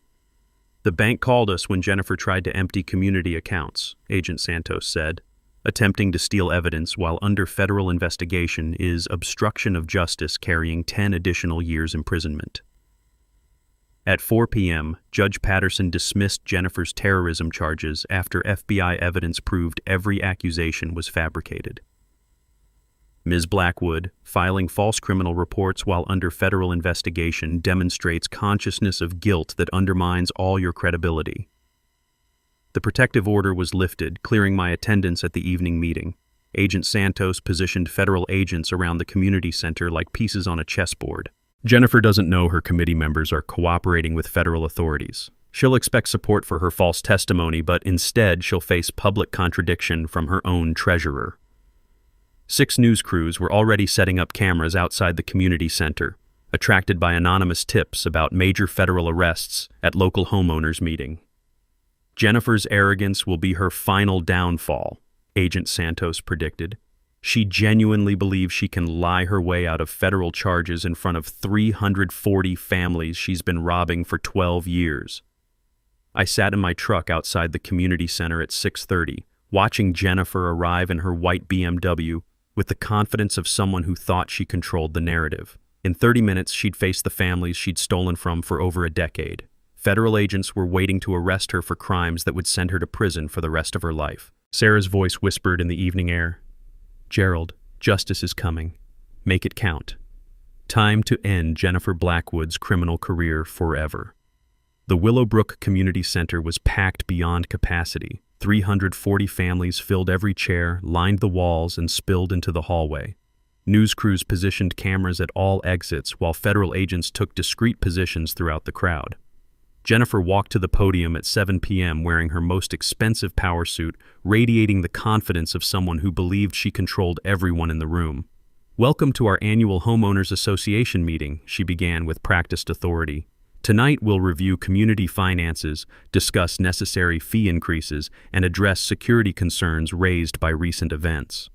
"The bank called us when Jennifer tried to empty community accounts," Agent Santos said. "Attempting to steal evidence while under federal investigation is obstruction of justice carrying 10 additional years imprisonment." At 4 p.m., Judge Patterson dismissed Jennifer's terrorism charges after FBI evidence proved every accusation was fabricated. Ms. Blackwood, filing false criminal reports while under federal investigation demonstrates consciousness of guilt that undermines all your credibility. The protective order was lifted, clearing my attendance at the evening meeting. Agent Santos positioned federal agents around the community center like pieces on a chessboard. Jennifer doesn't know her committee members are cooperating with federal authorities. She'll expect support for her false testimony, but instead she'll face public contradiction from her own treasurer. 6 news crews were already setting up cameras outside the community center, attracted by anonymous tips about major federal arrests at local homeowners meeting. Jennifer's arrogance will be her final downfall, Agent Santos predicted. She genuinely believes she can lie her way out of federal charges in front of 340 families she's been robbing for 12 years. I sat in my truck outside the community center at 6:30, watching Jennifer arrive in her white BMW with the confidence of someone who thought she controlled the narrative. In 30 minutes, she'd face the families she'd stolen from for over a decade. Federal agents were waiting to arrest her for crimes that would send her to prison for the rest of her life. Sarah's voice whispered in the evening air, "Gerald, justice is coming. Make it count." Time to end Jennifer Blackwood's criminal career forever. The Willowbrook Community Center was packed beyond capacity. 340 families filled every chair, lined the walls, and spilled into the hallway. News crews positioned cameras at all exits, while federal agents took discreet positions throughout the crowd. Jennifer walked to the podium at 7 p.m. wearing her most expensive power suit, radiating the confidence of someone who believed she controlled everyone in the room. "Welcome to our annual Homeowners Association meeting," she began with practiced authority. "Tonight we'll review community finances, discuss necessary fee increases, and address security concerns raised by recent events."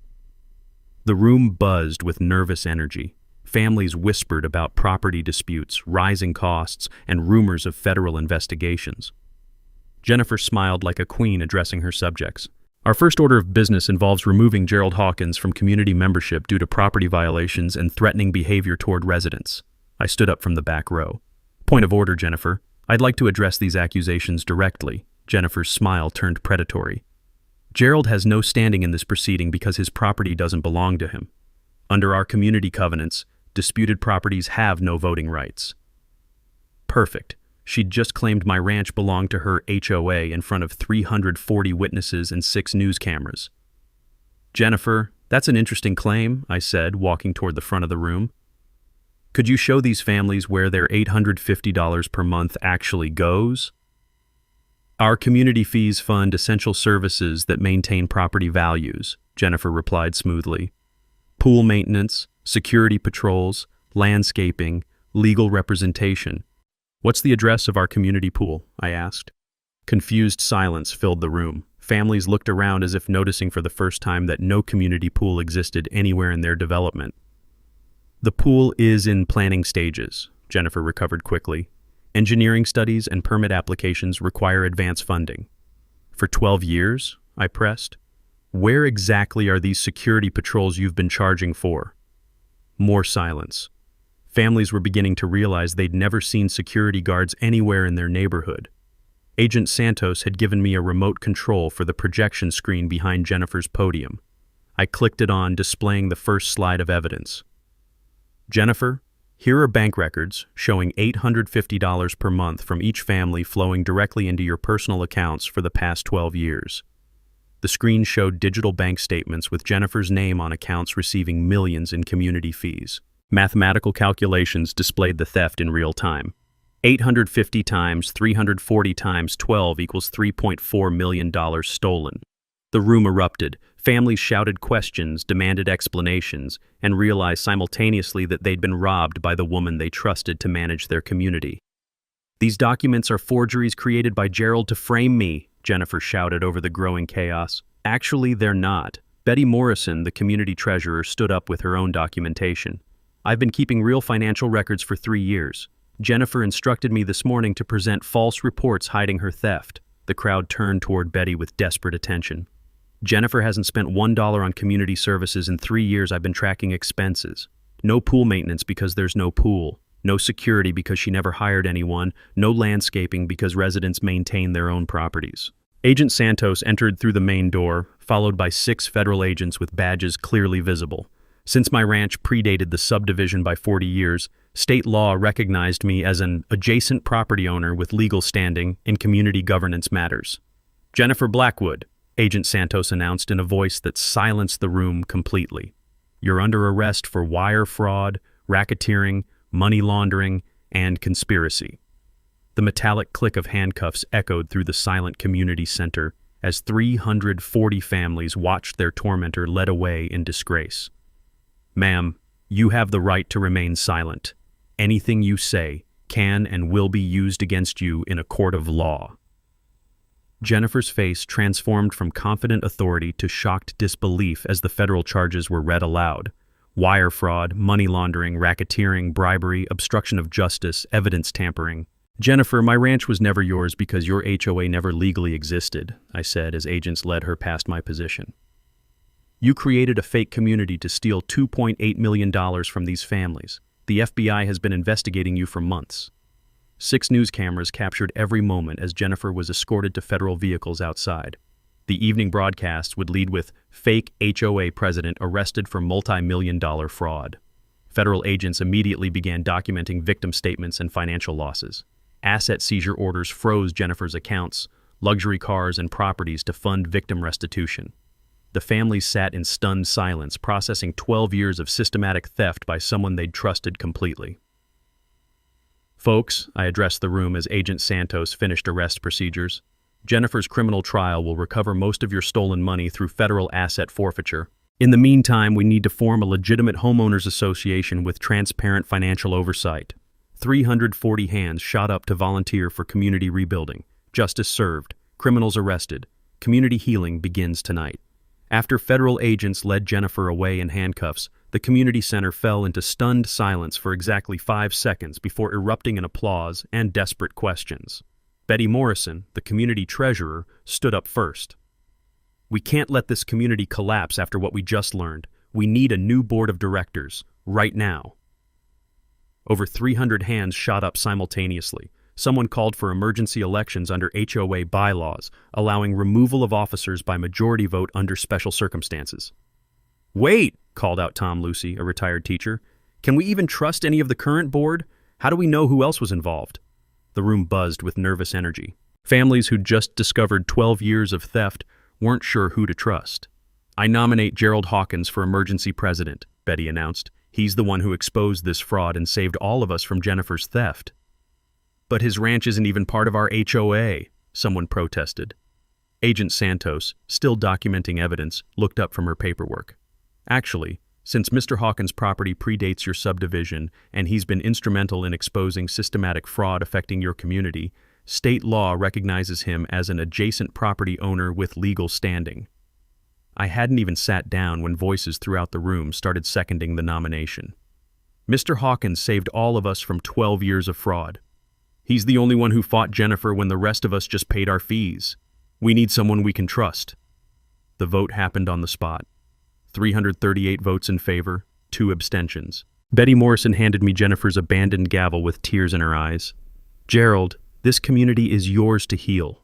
The room buzzed with nervous energy. Families whispered about property disputes, rising costs, and rumors of federal investigations. Jennifer smiled like a queen addressing her subjects. "Our first order of business involves removing Gerald Hawkins from community membership due to property violations and threatening behavior toward residents." I stood up from the back row. "Point of order, Jennifer. I'd like to address these accusations directly." Jennifer's smile turned predatory. "Gerald has no standing in this proceeding because his property doesn't belong to him. Under our community covenants, disputed properties have no voting rights." Perfect. She'd just claimed my ranch belonged to her HOA in front of 340 witnesses and 6 news cameras. "Jennifer, that's an interesting claim," I said, walking toward the front of the room. "Could you show these families where their $850 per month actually goes?" "Our community fees fund essential services that maintain property values," Jennifer replied smoothly. "Pool maintenance, security patrols, landscaping, legal representation." "What's the address of our community pool?" I asked. Confused silence filled the room. Families looked around as if noticing for the first time that no community pool existed anywhere in their development. "The pool is in planning stages," Jennifer recovered quickly. "Engineering studies and permit applications require advance funding." "For 12 years?" I pressed. "Where exactly are these security patrols you've been charging for?" More silence. Families were beginning to realize they'd never seen security guards anywhere in their neighborhood. Agent Santos had given me a remote control for the projection screen behind Jennifer's podium. I clicked it on, displaying the first slide of evidence. "Jennifer, here are bank records showing $850 per month from each family flowing directly into your personal accounts for the past 12 years. The screen showed digital bank statements with Jennifer's name on accounts receiving millions in community fees. Mathematical calculations displayed the theft in real time. 850 times 340 times 12 equals $3.4 million stolen. The room erupted. Families shouted questions, demanded explanations, and realized simultaneously that they'd been robbed by the woman they trusted to manage their community. "These documents are forgeries created by Gerald to frame me," Jennifer shouted over the growing chaos. "Actually, they're not." Betty Morrison, the community treasurer, stood up with her own documentation. "I've been keeping real financial records for 3 years. Jennifer instructed me this morning to present false reports hiding her theft." The crowd turned toward Betty with desperate attention. "Jennifer hasn't spent $1 on community services in 3 years. I've been tracking expenses. No pool maintenance because there's no pool. No security because she never hired anyone. No landscaping because residents maintain their own properties." Agent Santos entered through the main door, followed by 6 federal agents with badges clearly visible. Since my ranch predated the subdivision by 40 years, state law recognized me as an adjacent property owner with legal standing in community governance matters. "Jennifer Blackwood, Agent Santos announced in a voice that silenced the room completely. You're under arrest for wire fraud, racketeering, money laundering, and conspiracy. The metallic click of handcuffs echoed through the silent community center as 340 families watched their tormentor led away in disgrace. Ma'am, you have the right to remain silent. Anything you say can and will be used against you in a court of law. Jennifer's face transformed from confident authority to shocked disbelief as the federal charges were read aloud. Wire fraud, money laundering, racketeering, bribery, obstruction of justice, evidence tampering. Jennifer, my ranch was never yours because your HOA never legally existed, I said as agents led her past my position. You created a fake community to steal $2.8 million from these families. The FBI has been investigating you for months. 6 news cameras captured every moment as Jennifer was escorted to federal vehicles outside. The evening broadcasts would lead with fake HOA president arrested for multi-million-dollar fraud. Federal agents immediately began documenting victim statements and financial losses. Asset seizure orders froze Jennifer's accounts, luxury cars, and properties to fund victim restitution. The families sat in stunned silence, processing 12 years of systematic theft by someone they'd trusted completely. Folks, I addressed the room as Agent Santos finished arrest procedures. Jennifer's criminal trial will recover most of your stolen money through federal asset forfeiture. In the meantime, we need to form a legitimate homeowners association with transparent financial oversight. 340 hands shot up to volunteer for community rebuilding. Justice served. Criminals arrested. Community healing begins tonight. After federal agents led Jennifer away in handcuffs, the community center fell into stunned silence for exactly 5 seconds before erupting in applause and desperate questions. Betty Morrison, the community treasurer, stood up first. We can't let this community collapse after what we just learned. We need a new board of directors, right now. Over 300 hands shot up simultaneously. Someone called for emergency elections under HOA bylaws, allowing removal of officers by majority vote under special circumstances. Wait, called out Tom Lucy, a retired teacher. Can we even trust any of the current board? How do we know who else was involved? The room buzzed with nervous energy. Families who'd just discovered 12 years of theft weren't sure who to trust. I nominate Gerald Hawkins for emergency president, Betty announced. He's the one who exposed this fraud and saved all of us from Jennifer's theft. But his ranch isn't even part of our HOA, someone protested. Agent Santos, still documenting evidence, looked up from her paperwork. Actually, since Mr. Hawkins' property predates your subdivision and he's been instrumental in exposing systematic fraud affecting your community, state law recognizes him as an adjacent property owner with legal standing. I hadn't even sat down when voices throughout the room started seconding the nomination. Mr. Hawkins saved all of us from 12 years of fraud. He's the only one who fought Jennifer when the rest of us just paid our fees. We need someone we can trust. The vote happened on the spot. 338 votes in favor, 2 abstentions. Betty Morrison handed me Jennifer's abandoned gavel with tears in her eyes. Gerald, this community is yours to heal.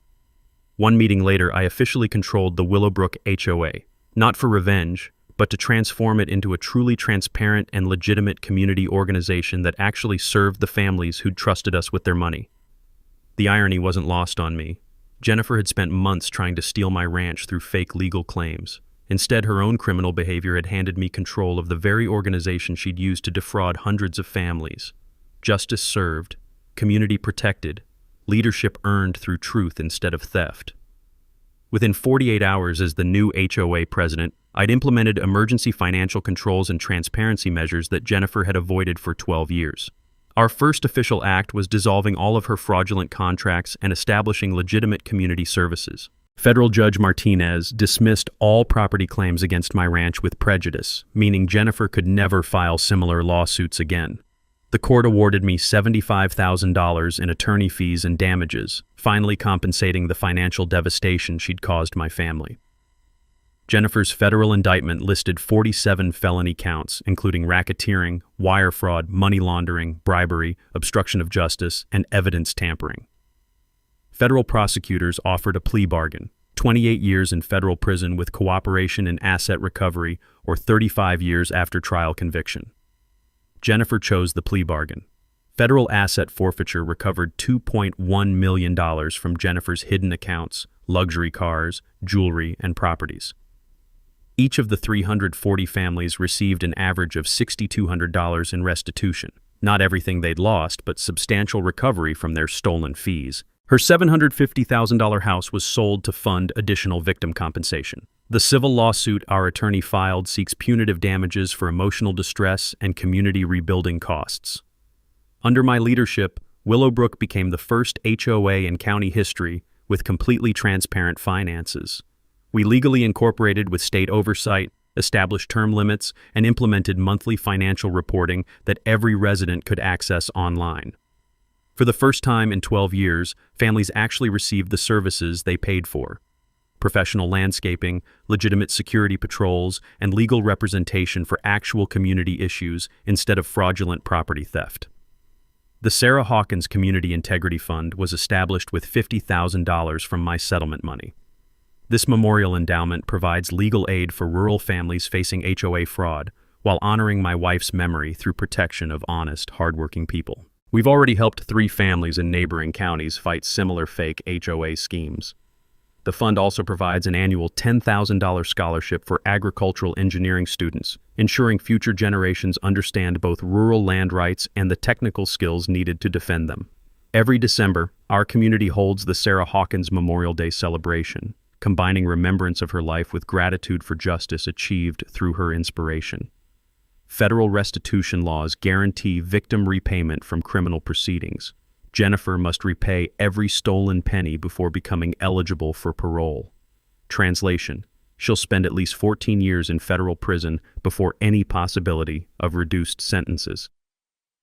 1 meeting later, I officially controlled the Willowbrook HOA, not for revenge, but to transform it into a truly transparent and legitimate community organization that actually served the families who'd trusted us with their money. The irony wasn't lost on me. Jennifer had spent months trying to steal my ranch through fake legal claims. Instead, her own criminal behavior had handed me control of the very organization she'd used to defraud hundreds of families. Justice served, community protected, leadership earned through truth instead of theft. Within 48 hours as the new HOA president, I'd implemented emergency financial controls and transparency measures that Jennifer had avoided for 12 years. Our first official act was dissolving all of her fraudulent contracts and establishing legitimate community services. Federal Judge Martinez dismissed all property claims against my ranch with prejudice, meaning Jennifer could never file similar lawsuits again. The court awarded me $75,000 in attorney fees and damages, finally compensating the financial devastation she'd caused my family. Jennifer's federal indictment listed 47 felony counts, including racketeering, wire fraud, money laundering, bribery, obstruction of justice, and evidence tampering. Federal prosecutors offered a plea bargain, 28 years in federal prison with cooperation in asset recovery, or 35 years after trial conviction. Jennifer chose the plea bargain. Federal asset forfeiture recovered $2.1 million from Jennifer's hidden accounts, luxury cars, jewelry, and properties. Each of the 340 families received an average of $6,200 in restitution. Not everything they'd lost, but substantial recovery from their stolen fees. Her $750,000 house was sold to fund additional victim compensation. The civil lawsuit our attorney filed seeks punitive damages for emotional distress and community rebuilding costs. Under my leadership, Willowbrook became the first HOA in county history with completely transparent finances. We legally incorporated with state oversight, established term limits, and implemented monthly financial reporting that every resident could access online. For the first time in 12 years, families actually received the services they paid for: professional landscaping, legitimate security patrols, and legal representation for actual community issues instead of fraudulent property theft. The Sarah Hawkins Community Integrity Fund was established with $50,000 from my settlement money. This memorial endowment provides legal aid for rural families facing HOA fraud while honoring my wife's memory through protection of honest, hardworking people. We've already helped 3 families in neighboring counties fight similar fake HOA schemes. The fund also provides an annual $10,000 scholarship for agricultural engineering students, ensuring future generations understand both rural land rights and the technical skills needed to defend them. Every December, our community holds the Sarah Hawkins Memorial Day celebration, combining remembrance of her life with gratitude for justice achieved through her inspiration. Federal restitution laws guarantee victim repayment from criminal proceedings. Jennifer must repay every stolen penny before becoming eligible for parole. Translation: she'll spend at least 14 years in federal prison before any possibility of reduced sentences.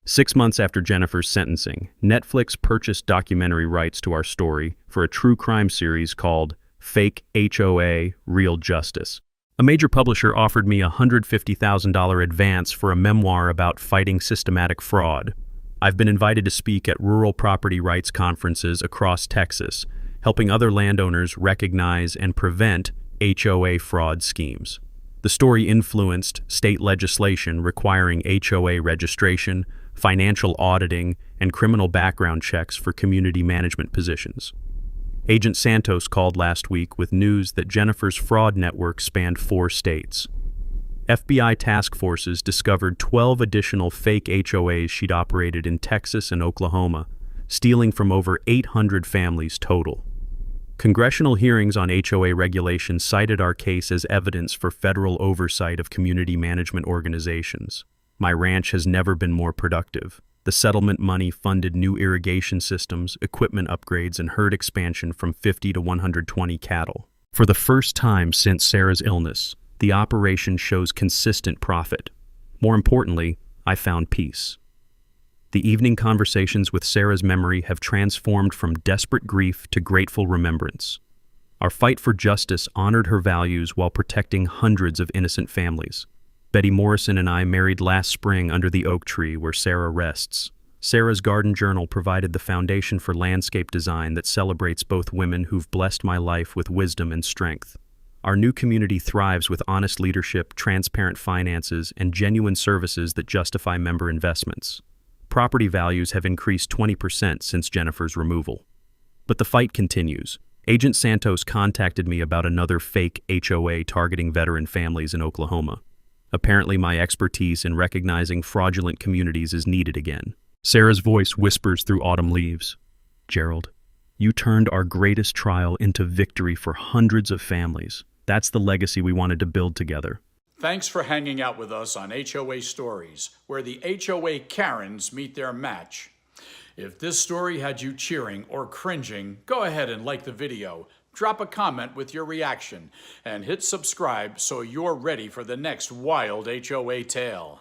6 months after Jennifer's sentencing, Netflix purchased documentary rights to our story for a true crime series called Fake HOA, Real Justice. A major publisher offered me a $150,000 advance for a memoir about fighting systematic fraud. I've been invited to speak at rural property rights conferences across Texas, helping other landowners recognize and prevent HOA fraud schemes. The story influenced state legislation requiring HOA registration, financial auditing, and criminal background checks for community management positions. Agent Santos called last week with news that Jennifer's fraud network spanned 4 states. FBI task forces discovered 12 additional fake HOAs she'd operated in Texas and Oklahoma, stealing from over 800 families total. Congressional hearings on HOA regulation cited our case as evidence for federal oversight of community management organizations. My ranch has never been more productive. The settlement money funded new irrigation systems, equipment upgrades, and herd expansion from 50 to 120 cattle. For the first time since Sarah's illness, the operation shows consistent profit. More importantly, I found peace. The evening conversations with Sarah's memory have transformed from desperate grief to grateful remembrance. Our fight for justice honored her values while protecting hundreds of innocent families. Betty Morrison and I married last spring under the oak tree where Sarah rests. Sarah's garden journal provided the foundation for landscape design that celebrates both women who've blessed my life with wisdom and strength. Our new community thrives with honest leadership, transparent finances, and genuine services that justify member investments. Property values have increased 20% since Jennifer's removal. But the fight continues. Agent Santos contacted me about another fake HOA targeting veteran families in Oklahoma. Apparently, my expertise in recognizing fraudulent communities is needed again. Sarah's voice whispers through autumn leaves. Gerald, you turned our greatest trial into victory for hundreds of families. That's the legacy we wanted to build together. Thanks for hanging out with us on HOA Stories, where the HOA Karens meet their match. If this story had you cheering or cringing, go ahead and like the video. Drop a comment with your reaction and hit subscribe so you're ready for the next wild HOA tale.